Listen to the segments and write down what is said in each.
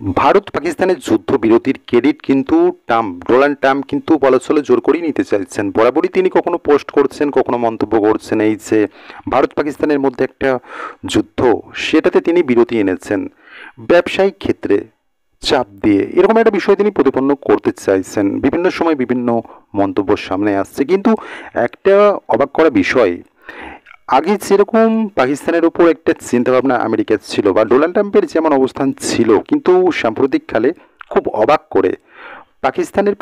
ভারত পাকিস্তানের যুদ্ধবিরতির ক্রেডিট কিন্তু ডোনাল্ড ট্রাম্প কিন্তু বলা চলে জোর করেই নিতে চাইছেন। বরাবরই তিনি কখনো পোস্ট করছেন, কখনো মন্তব্য করছেন এই যে ভারত পাকিস্তানের মধ্যে একটা যুদ্ধ, সেটাতে তিনি বিরতি এনেছেন ব্যবসায়িক ক্ষেত্রে চাপ দিয়ে। এরকম একটা বিষয় তিনি প্রতিপন্ন করতে চাইছেন। বিভিন্ন সময় বিভিন্ন মন্তব্য সামনে আসছে, কিন্তু একটা অবাক করা বিষয়, আগে যেরকম পাকিস্তানের উপর একটা চিন্তাভাবনা আমেরিকার ছিল বা ডোনাল্ড ট্রাম্পের যেমন অবস্থান ছিল, কিন্তু সাম্প্রতিককালে খুব অবাক করে পাকিস্তানের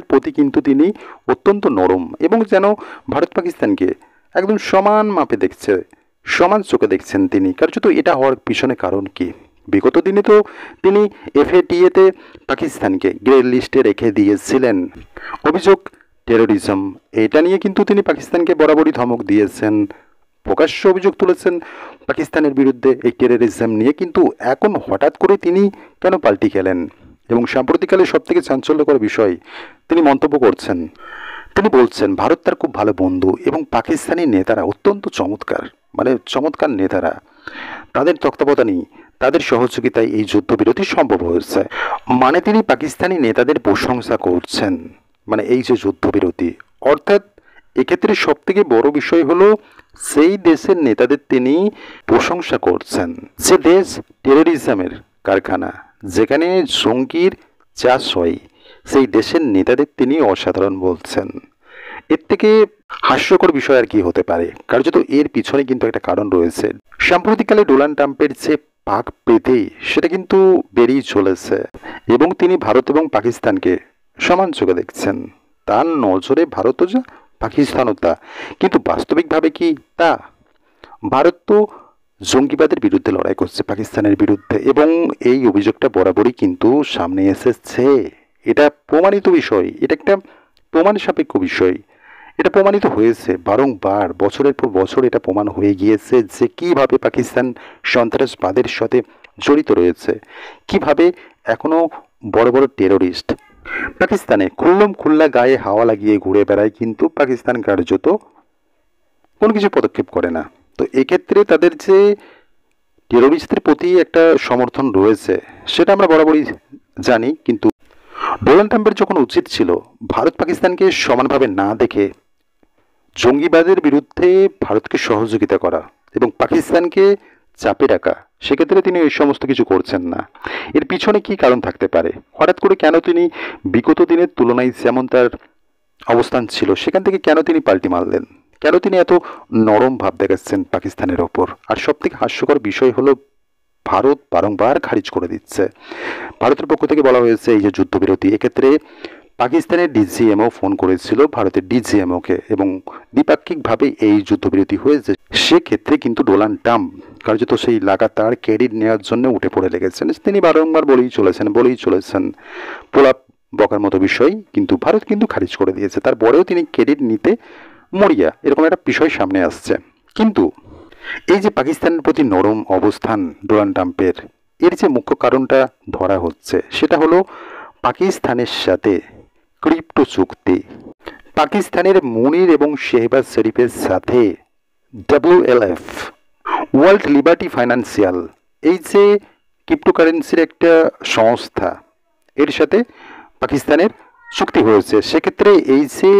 প্রতি কিন্তু তিনি অত্যন্ত নরম এবং যেন ভারত পাকিস্তানকে একদম সমান মাপে দেখছে, সমান চোখে দেখছেন তিনি। কার্যত এটা হওয়ার পিছনে কারণ কি? বিগত দিনে তো তিনি এফএটিএতে পাকিস্তানকে গ্রে লিস্টে রেখে দিয়েছিলেন। অভিযোগ টেরোরিজম, এটা নিয়ে কিন্তু তিনি পাকিস্তানকে বরাবরই ধমক দিয়েছেন, প্রকাশ্য অভিযোগ তুলেছেন পাকিস্তানের বিরুদ্ধে এই টেরোরিজম নিয়ে। কিন্তু এখন হঠাৎ করে তিনি কেন পাল্টি খেলেন? এবং সাম্প্রতিককালে সবথেকে চাঞ্চল্যকর বিষয়, তিনি মন্তব্য করছেন, তিনি বলছেন ভারত তার খুব ভালো বন্ধু এবং পাকিস্তানি নেতারা অত্যন্ত চমৎকার, মানে চমৎকার নেতারা, তাদের তত্ত্বাবধানেই, তাদের সহযোগিতায় এই যুদ্ধবিরতি সম্ভব হয়েছে। মানে তিনি পাকিস্তানি নেতাদের প্রশংসা করছেন, মানে এই যে যুদ্ধবিরতি, অর্থাৎ এক্ষেত্রে সবথেকে বড় বিষয় হলো সেই দেশের নেতাদের তিনি প্রশংসা করছেন। যে দেশ টেরোরিজমের কারখানা, যেখানে জঙ্গির চাষ হয়, সেই দেশের নেতাদের তিনি অসাধারণ বলছেন। এর থেকে হাস্যকর বিষয় আর কি হতে পারে? কার্যত এর পিছনে কিন্তু একটা কারণ রয়েছে। সাম্প্রতিককালে ডোনাল্ড ট্রাম্পের যে পাক প্রীতি, সেটা কিন্তু বেড়েই চলেছে এবং তিনি ভারত এবং পাকিস্তানকে সমান চোখে দেখছেন। তার নজরে ভারতও যা, পাকিস্তানও তা। কিন্তু বাস্তবিকভাবে কি তা? ভারত তো জঙ্গিবাদের বিরুদ্ধে লড়াই করছে পাকিস্তানের বিরুদ্ধে, এবং এই অভিযোগটা বরাবরই কিন্তু সামনে এসেছে। এটা প্রমাণিত বিষয়, এটা একটা প্রমাণ সাপেক্ষ বিষয়। এটা প্রমাণিত হয়েছে বারংবার, বছরের পর বছর এটা প্রমাণ হয়ে গিয়েছে যে কিভাবে পাকিস্তান সন্ত্রাসবাদের সাথে জড়িত রয়েছে, কিভাবে এখনো বড় বড় টেরোরিস্ট পাকিস্তানে খুল্লা গায়ে হাওয়া লাগিয়ে ঘুরে বেড়ায়, কিন্তু পাকিস্তান কার্যত কোনো কিছু পদক্ষেপ করে না। তো এক্ষেত্রে তাদের যে টেরোরিস্টদের প্রতি একটা সমর্থন রয়েছে, সেটা আমরা বরাবরই জানি। কিন্তু ডোনাল্ড ট্রাম্পের যখন উচিত ছিল ভারত পাকিস্তানকে সমানভাবে না দেখে জঙ্গিবাদের বিরুদ্ধে ভারতকে সহযোগিতা করা এবং পাকিস্তানকে চাপে রাখা, সেক্ষেত্রে তিনি এই সমস্ত কিছু করছেন না। এর পিছনে কি কারণ থাকতে পারে? হঠাৎ করে কেন তিনি বিগত দিনের তুলনায় যেমন তার অবস্থান ছিল, সেখান থেকে কেন তিনি পাল্টি মারলেন? কেন তিনি এত নরম ভাব দেখাচ্ছেন পাকিস্তানের ওপর? আর সবথেকে হাস্যকর বিষয় হলো, ভারত বারংবার খারিজ করে দিচ্ছে। ভারতের পক্ষ থেকে বলা হয়েছে এই যে যুদ্ধবিরতি, এক্ষেত্রে পাকিস্তানের ডিজিএমও ফোন করেছিল ভারতের ডিজিএমওকে এবং দ্বিপাক্ষিকভাবে এই যুদ্ধবিরতি হয়েছে। সেক্ষেত্রে কিন্তু ডোনাল্ড ট্রাম্প কার্যত সেই লাগাতার ক্রেডিট নেওয়ার জন্য উঠে পড়ে লেগেছেন। তিনি বারংবার বলেই চলেছেন পোলাপ বকার মতো বিষয়, কিন্তু ভারত কিন্তু খারিজ করে দিয়েছে। তারপরেও তিনি ক্রেডিট নিতে মরিয়া, এরকম একটা বিষয় সামনে আসছে। কিন্তু এই যে পাকিস্তানের প্রতি নরম অবস্থান ডোনাল্ড ট্রাম্পের, এর যে মুখ্য কারণটা ধরা হচ্ছে, সেটা হলো পাকিস্তানের সাথে ক্রিপ্টো চুক্তি। পাকিস্তানের মুনির এবং শেহবাজ শরীফের সাথে WLF, ওয়ার্ল্ড লিবার্টি ফাইন্যান্সিয়াল, এই যে ক্রিপ্টোকারেন্সির একটা সংস্থা, এর সাথে পাকিস্তানের চুক্তি হয়েছে। সেক্ষেত্রে এই যে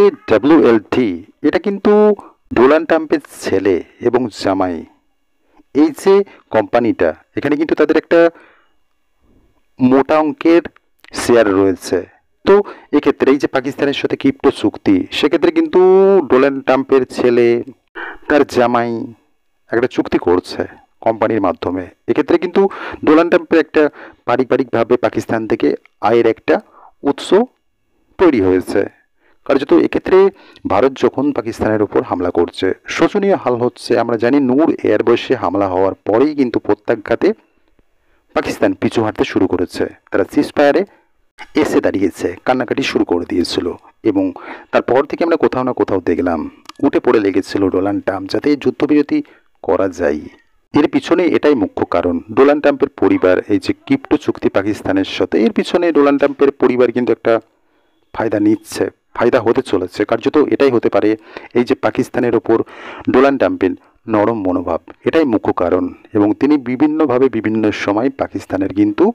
WLT, এটা কিন্তু ডোনাল্ড ট্রাম্পের ছেলে এবং জামাই, এই যে কোম্পানিটা, এখানে কিন্তু তাদের একটা মোটা অঙ্কের শেয়ার রয়েছে। তো এক্ষেত্রে এই যে পাকিস্তানের সাথে ক্রিপ্টো চুক্তি, সেক্ষেত্রে কিন্তু ডোনাল্ড ট্রাম্পের ছেলে, তার জামাই একটা চুক্তি করছে কোম্পানির মাধ্যমে। এক্ষেত্রে কিন্তু ডোনাল্ড ট্রাম্পের একটা পারিবারিকভাবে পাকিস্তান থেকে আয়ের একটা উৎস তৈরি হয়েছে। কার্যত এক্ষেত্রে ভারত যখন পাকিস্তানের উপর হামলা করছে, শোচনীয় হাল হচ্ছে। আমরা জানি নূর এয়ারবেসে হামলা হওয়ার পরেই কিন্তু প্রত্যাঘাতে পাকিস্তান পিছু হাঁটতে শুরু করেছে। তারা সিজফায়ারে এসে দাঁড়িয়েছে, কান্নাকাটি শুরু করে দিয়েছিল, এবং তারপর থেকে আমরা কোথাও না কোথাও দেখলাম উঠে পড়ে লেগেছিল ডোনাল্ড ট্রাম্প যাতে যুদ্ধবিরতি করা যায়। এর পিছনে এটাই মুখ্য কারণ, ডোনাল্ড ট্রাম্পের পরিবার, এই যে ক্রিপ্টো চুক্তি পাকিস্তানের সাথে, এর পিছনে ডোনাল্ড ট্রাম্পের পরিবার কিন্তু একটা ফায়দা নিচ্ছে, ফায়দা হতে চলেছে। কার্যত এটাই হতে পারে এই যে পাকিস্তানের ওপর ডোনাল্ড ট্রাম্পের নরম মনোভাব, এটাই মুখ্য কারণ। এবং তিনি বিভিন্নভাবে বিভিন্ন সময় পাকিস্তানের কিন্তু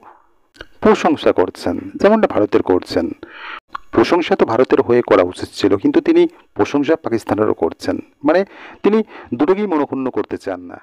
প্রশংসা করছেন, যেমনটা ভারতের করছেন। প্রশংসা তো ভারতের হয়ে করা উচিত ছিল, কিন্তু তিনি প্রশংসা পাকিস্তানেরও করছেন। মানে তিনি দুটোকেই মনক্ষুণ্ণ করতে চান না।